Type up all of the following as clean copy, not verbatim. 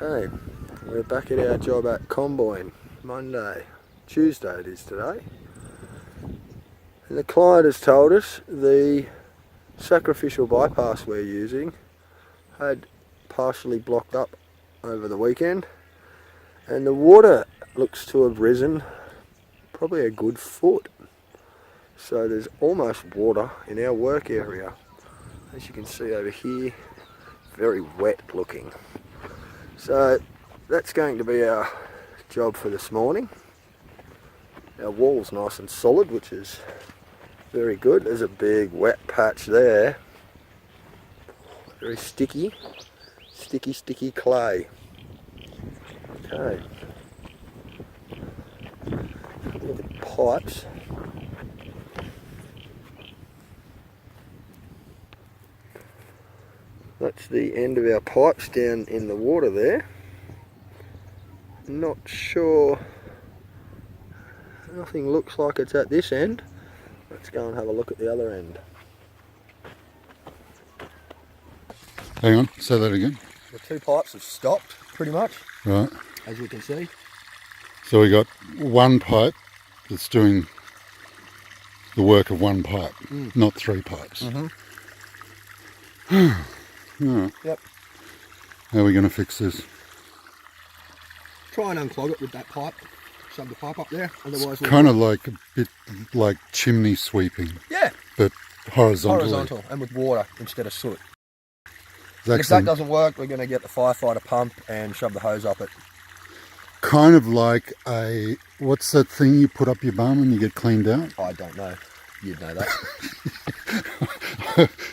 Okay, we're back at our job at Combine, Tuesday it is today. And the client has told us the sacrificial bypass we're using had partially blocked up over the weekend, and the water looks to have risen probably a good foot. So there's almost water in our work area. As you can see over here, very wet looking. So that's going to be our job for this morning. Our wall's nice and solid, which is very good. There's a big wet patch there. Very sticky clay. Okay. Look at the pipes. That's the end of our pipes down in the water there. Not sure, nothing looks like it's at this end. Let's go and have a look at the other end. Hang on, say that again. The two pipes have stopped pretty much, right, as you can see. So we got one pipe that's doing the work of one pipe, not three pipes. Yeah. Yep. How are we going to fix this? Try and unclog it with that pipe. Shove the pipe up there. Otherwise, It's kind of like a bit like chimney sweeping. Yeah. But horizontally. Horizontal and with water instead of soot. If that doesn't work, we're going to get the firefighter pump and shove the hose up it. Kind of like a, what's that thing you put up your bum and you get cleaned out? I don't know. You'd know that.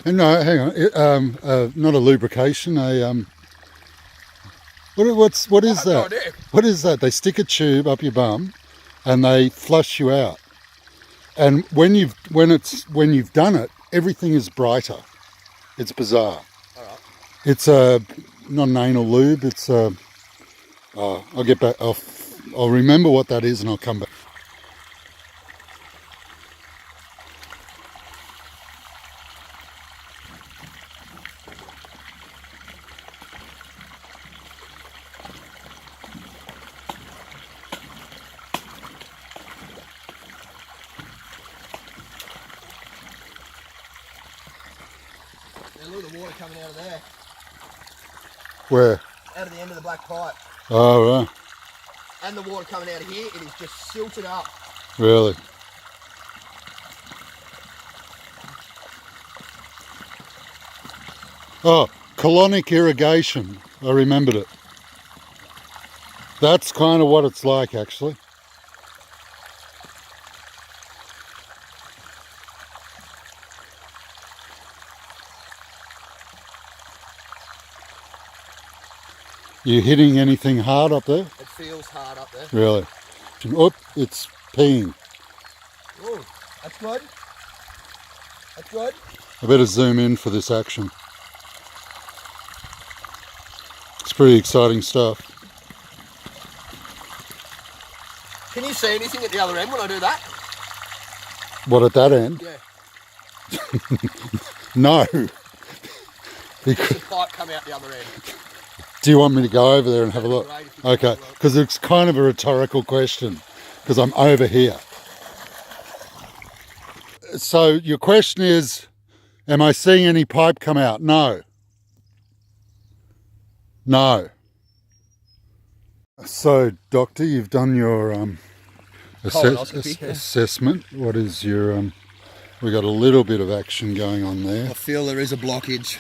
No, hang on. Not a lubrication. What is that? No idea. What is that? They stick a tube up your bum, and they flush you out. And when you've done it, everything is brighter. It's bizarre. All right. It's not an anal lube. It's I'll get back. I'll remember what that is, and I'll come back. Yeah, look at the water coming out of there. Where? Out of the end of the black pipe. Oh, right. And the water coming out of here, it is just silted up. Really? Oh, colonic irrigation. I remembered it. That's kind of what it's like, actually. You hitting anything hard up there? It feels hard up there. Really? Oh, it's peeing. Oh, that's good. That's good. I better zoom in for this action. It's pretty exciting stuff. Can you see anything at the other end when I do that? What, at that end? Yeah. No. There's a pipe come out the other end. Do you want me to go over there and have a look? Okay, Look. because it's kind of a rhetorical question, because I'm over here. So your question is, am I seeing any pipe come out? No. No. So, doctor, you've done your assessment. What is your... we got a little bit of action going on there. I feel there is a blockage.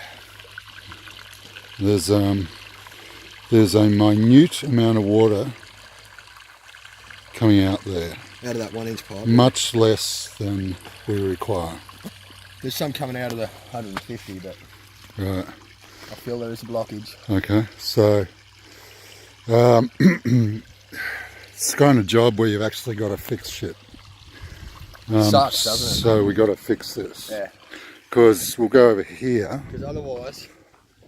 There's a minute amount of water coming out there. Out of that 1 inch pipe. Much less than we require. There's some coming out of the 150, but Right. I feel there is a blockage. Okay, so it's the kind of job where you've actually got to fix shit. Sucks, doesn't it? So we got to fix this. Yeah. Because we'll go over here. Because otherwise,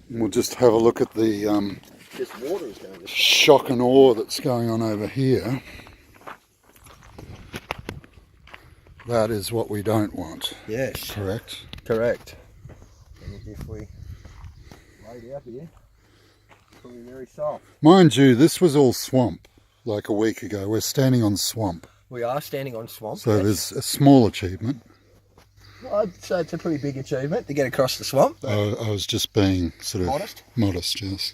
And we'll just have a look at the this water is going to... shock and awe that's going on over here. That is what we don't want. Yes. Correct? Correct. And if we laid out here... It'll be very soft. Mind you, this was all swamp like a week ago. We're standing on swamp. We are standing on swamp. So yes. there's a small achievement. I'd say it's a pretty big achievement to get across the swamp. I was just being sort of Modest, yes.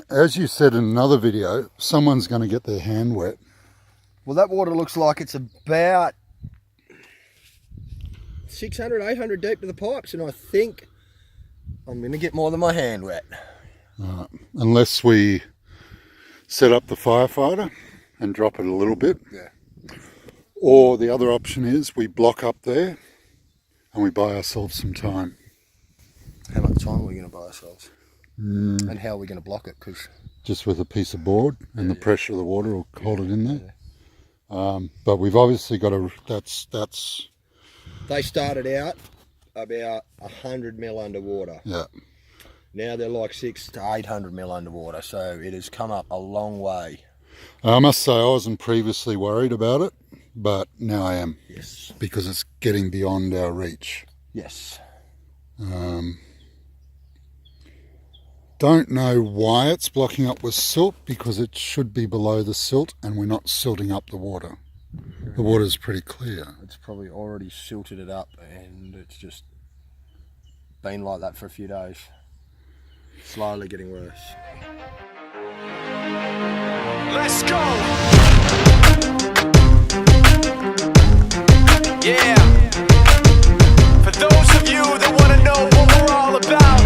As you said in another video, someone's going to get their hand wet. Well, that water looks like it's about 600, 800 deep to the pipes, and I think I'm going to get more than my hand wet. Unless we set up the firefighter and drop it a little bit. Yeah. Or the other option is we block up there and we buy ourselves some time. How much time are we going to buy ourselves? And how are we going to block it? Cause just with a piece of board and the pressure of the water will hold it in there. Yeah. But we've obviously got to, that's... They started out about 100 mil underwater. Yeah. Now they're like 600 to 800 mil underwater, so it has come up a long way. I must say I wasn't previously worried about it, but now I am. Yes. Because it's getting beyond our reach. Yes. Don't know why it's blocking up with silt, because it should be below the silt and we're not silting up the water. The water's pretty clear. It's probably already silted it up and it's just been like that for a few days. Slowly getting worse. Let's go! Yeah! For those of you that want to know what we're all about,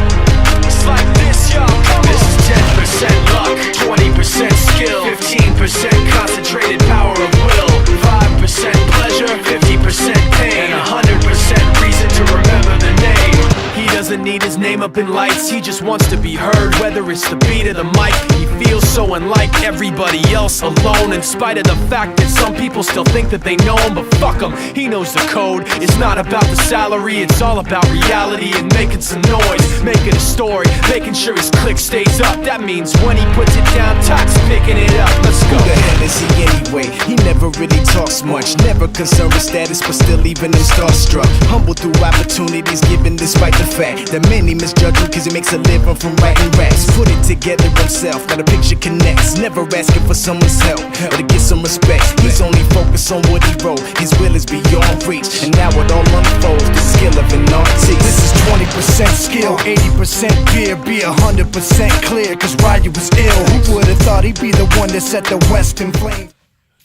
it's like this, y'all. This is 10% luck, 20% skill, 15% concentrated power of will, 5% pleasure, 50% pain, and 100% reason to remember the name. He doesn't need his name up in lights, he just wants to be heard, whether it's the beat of the mic. He feels so unlike everybody else, alone, in spite of the fact that some people still think that they know him, but fuck him, he knows the code. It's not about the salary, it's all about reality and making some noise, making a story, making sure his click stays up. That means when he puts it down, Tox picking it up. Let's go. Who the hell is he anyway? He never really talks much, never concerned with status, but still even him starstruck. Humble through opportunities given despite the fact that many misjudge him cause he makes a living from writing raps. Put it together himself, now the picture connects. Never asking for someone's help or to get some respect. He's only focused on what he wrote, his will is beyond reach, and now it all unfolds, the skill of an artist. This is 20% skill, 80% gear, be 100% clear, cause Ryu was ill. Who would've thought he'd be the one that set the West in flames?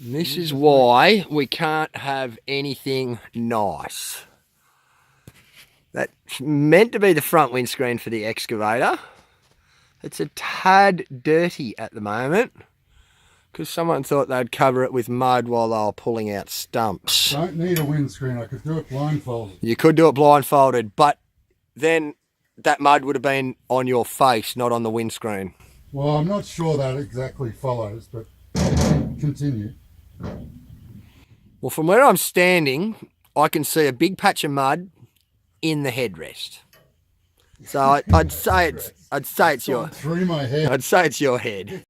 And this is why we can't have anything nice. That's meant to be the front windscreen for the excavator. It's a tad dirty at the moment because someone thought they'd cover it with mud while they were pulling out stumps. Don't need a windscreen, I could do it blindfolded. You could do it blindfolded, but then that mud would have been on your face, not on the windscreen. Well, I'm not sure that exactly follows, but continue. Well, from where I'm standing, I can see a big patch of mud in the headrest. So I'd say it's your Through my head. I'd say it's your head.